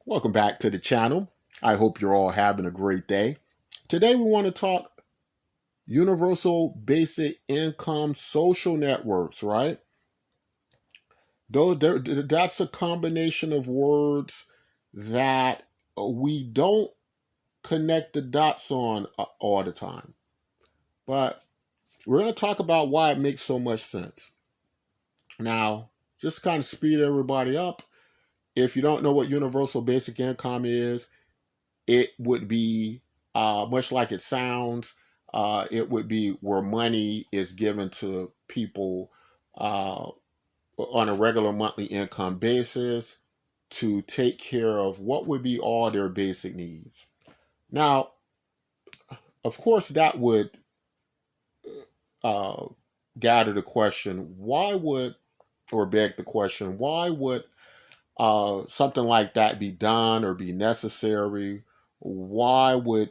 Welcome back to the channel. I hope you're all having a great day. Today we want to talk universal basic income social networks, right? That's a combination of words that we don't connect the dots on all the time. But we're going to talk about why it makes so much sense. Now, just to kind of speed everybody up, if you don't know what universal basic income is, it would be much like it sounds. It would be where money is given to people uh, on a regular monthly income basis to take care of what would be all their basic needs. Now, of course, that would uh, gather the question: why would, or beg the question, why would something like that be done or be necessary? Why would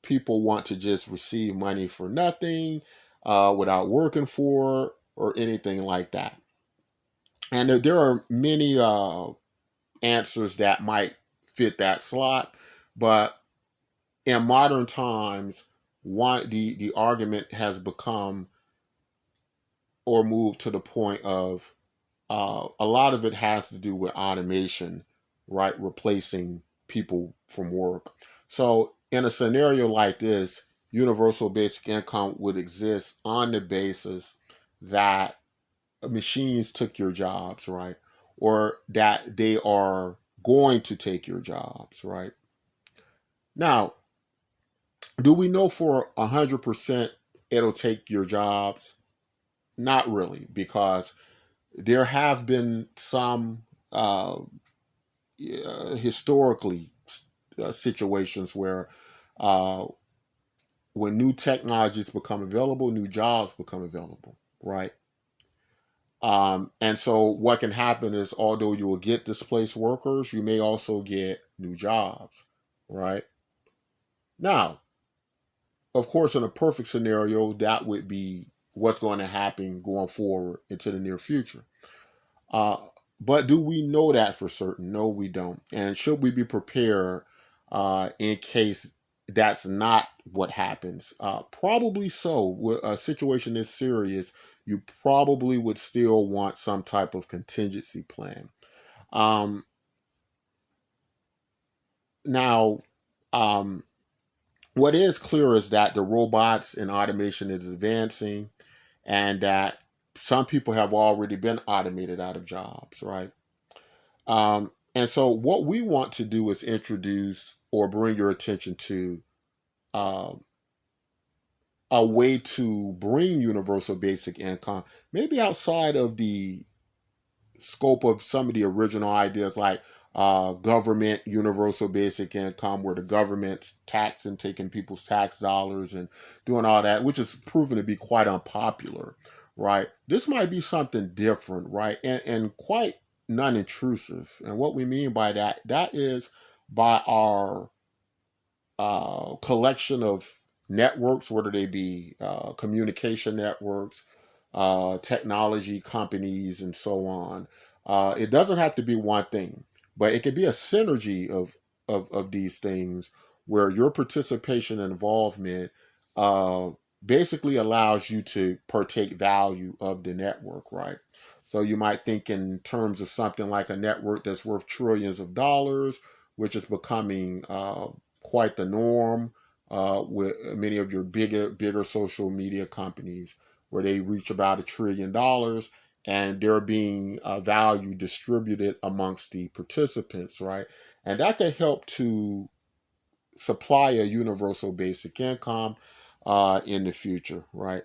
people want to just receive money for nothing without working for it or anything like that? And there are many answers that might fit that slot, but in modern times, the argument has become or moved to the point of a lot of it has to do with automation, right? Replacing people from work. So, in a scenario like this, universal basic income would exist on the basis that machines took your jobs, right? Or that they are going to take your jobs, right? Now, do we know for 100% it'll take your jobs? Not really, because there have been some historically situations where uh, when new technologies become available, new jobs become available, right? And so what can happen is, although you will get displaced workers, you may also get new jobs, right? Now, of course, in a perfect scenario, that would be what's going to happen going forward into the near future. Uh, but do we know that for certain? No, we don't. And should we be prepared in case that's not what happens? Probably so. With a situation this serious, you probably would still want some type of contingency plan. Um, now, um, what is clear is that the robots and automation is advancing, and that some people have already been automated out of jobs, right? And so, what we want to do is introduce or bring your attention to um, a way to bring universal basic income, maybe outside of the scope of some of the original ideas, like government universal basic income, where the government's taxing, taking people's tax dollars and doing all that, which is proven to be quite unpopular, right? This might be something different, right? And quite non-intrusive. And what we mean by that, that is by our collection of networks, whether they be communication networks, technology companies, and so on. It doesn't have to be one thing, but it could be a synergy of these things where your participation and involvement uh, basically allows you to partake value of the network, right? So you might think in terms of something like a network that's worth trillions of dollars, which is becoming quite the norm with many of your bigger social media companies, where they reach about $1 trillion, and they're being value distributed amongst the participants, right? And that can help to supply a universal basic income in the future, right?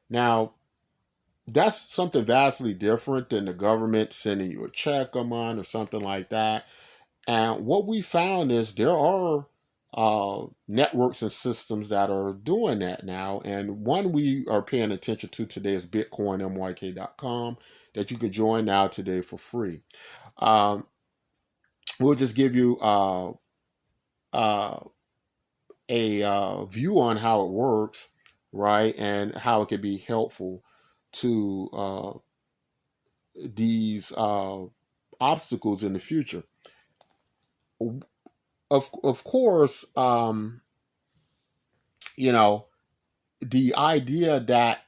Now, that's something vastly different than the government sending you a check a month or something like that. And what we found is there are networks and systems that are doing that now. And one we are paying attention to today is BitcoinMYK.com, that you could join now today for free. Um, we'll just give you uh, a view on how it works, right? And how it can be helpful to these obstacles in the future. of course, you know, the idea that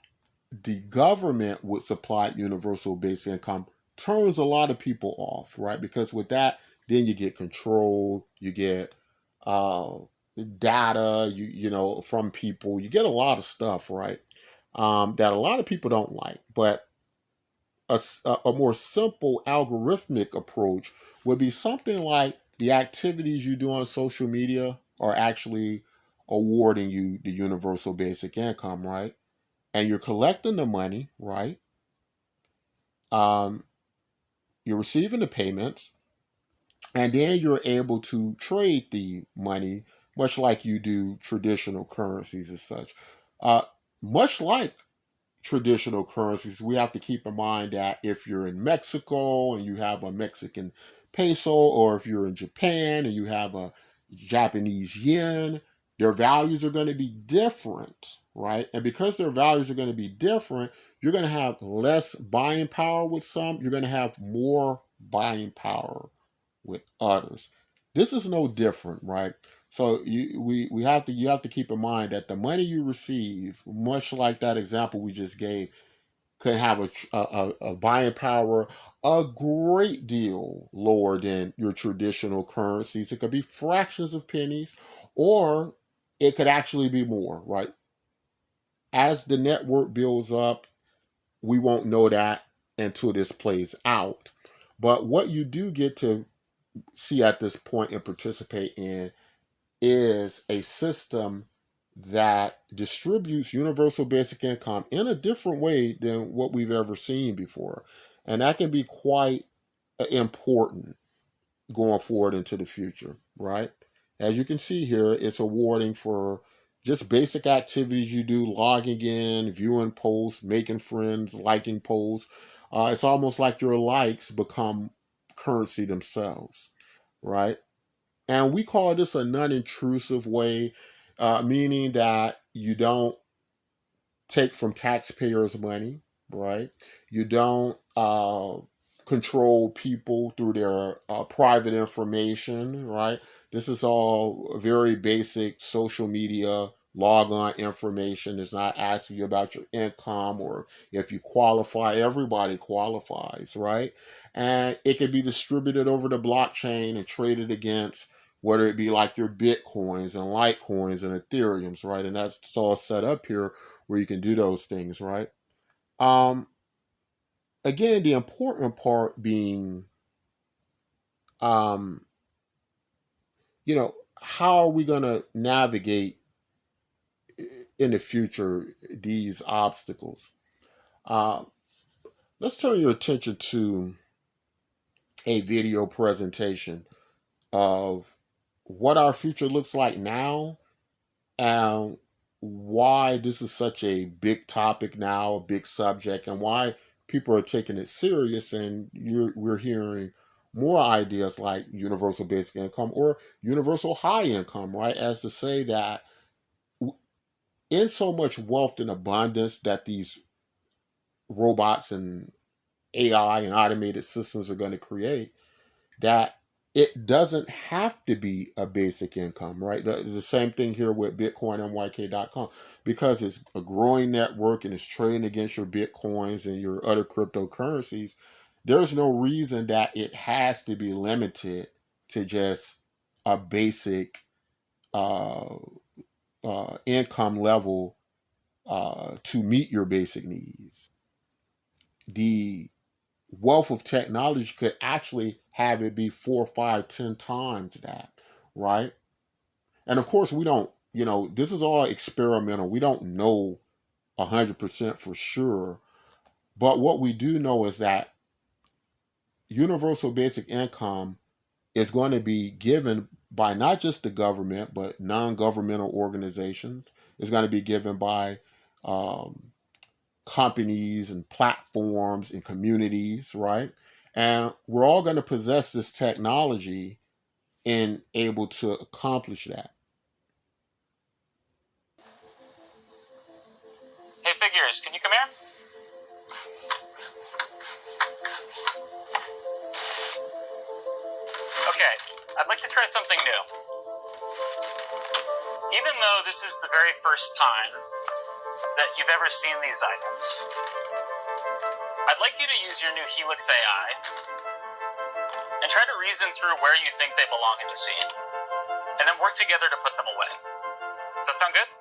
the government would supply universal basic income turns a lot of people off, right? Because with that, then you get control, you get uh, data, from people, you get a lot of stuff, right? That a lot of people don't like. But a more simple algorithmic approach would be something like the activities you do on social media are actually awarding you the universal basic income, right? And you're collecting the money, right? Um, you're receiving the payments, and then you're able to trade the money, much like you do traditional currencies as such. Uh, much like traditional currencies, we have to keep in mind that if you're in Mexico and you have a Mexican peso, or if you're in Japan and you have a Japanese yen, their values are going to be different, right? And because their values are going to be different, you're going to have less buying power with some, you're going to have more buying power with others. This is no different, right? So we have to you have to keep in mind that the money you receive, much like that example we just gave, could have a buying power a great deal lower than your traditional currencies. It could be fractions of pennies, or it could actually be more, right? As the network builds up, we won't know that until this plays out. But what you do get to see at this point and participate in is a system that distributes universal basic income in a different way than what we've ever seen before. And that can be quite important going forward into the future, right? As you can see here, it's awarding for just basic activities you do, logging in, viewing posts, making friends, liking posts. It's almost like your likes become currency themselves, right? And we call this a non intrusive way, meaning that you don't take from taxpayers' money, right? You don't control people through their private information, right? This is all very basic social media log on information. It's not asking you about your income or if you qualify. Everybody qualifies, right? And it can be distributed over the blockchain and traded against, whether it be like your Bitcoins and Litecoins and Ethereums, right? And that's all set up here where you can do those things, right? Um, Again, the important part being, um, how are we going to navigate in the future these obstacles? Uh, let's turn your attention to a video presentation of what our future looks like now, and why this is such a big topic now, a big subject, and why people are taking it serious. And we're hearing more ideas like universal basic income or universal high income, right? As to say that in so much wealth and abundance that these robots and AI and automated systems are going to create, that it doesn't have to be a basic income, right? The same thing here with Bitcoin NYK.com, because it's a growing network and it's trading against your Bitcoins and your other cryptocurrencies. There's no reason that it has to be limited to just a basic uh, income level to meet your basic needs. The wealth of technology could actually have it be 4, 5, 10 times that, right? And of course, we don't, this is all experimental. We don't know 100% for sure. But what we do know is that universal basic income is going to be given by not just the government, but non governmental organizations. It's going to be given by um, companies and platforms and communities, right? And we're all going to possess this technology and able to accomplish that. Hey, Figures, can you come here? Okay, I'd like to try something new. Even though this is the very first time that you've ever seen these items, I'd like you to use your new Helix AI and try to reason through where you think they belong in the scene, and then work together to put them away. Does that sound good?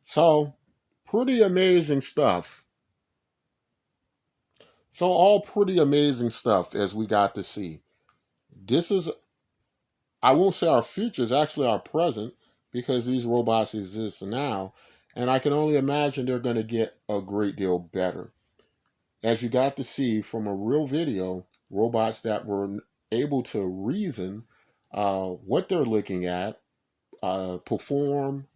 So, pretty amazing stuff. So, all pretty amazing stuff as we got to see. This is, I won't say our future, is actually our present because these robots exist now. And I can only imagine they're going to get a great deal better. As you got to see from a real video, robots that were able to reason what they're looking at, perform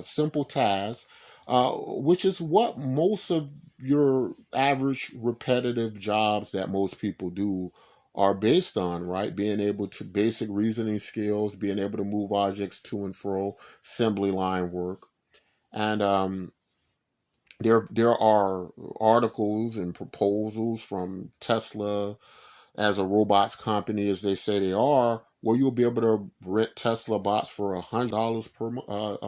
simple tasks, which is what most of your average repetitive jobs that most people do are based on, right? Being able to basic reasoning skills, being able to move objects to and fro, assembly line work. And there are articles and proposals from Tesla as a robots company, as they say they are, where you'll be able to rent Tesla bots for $100 per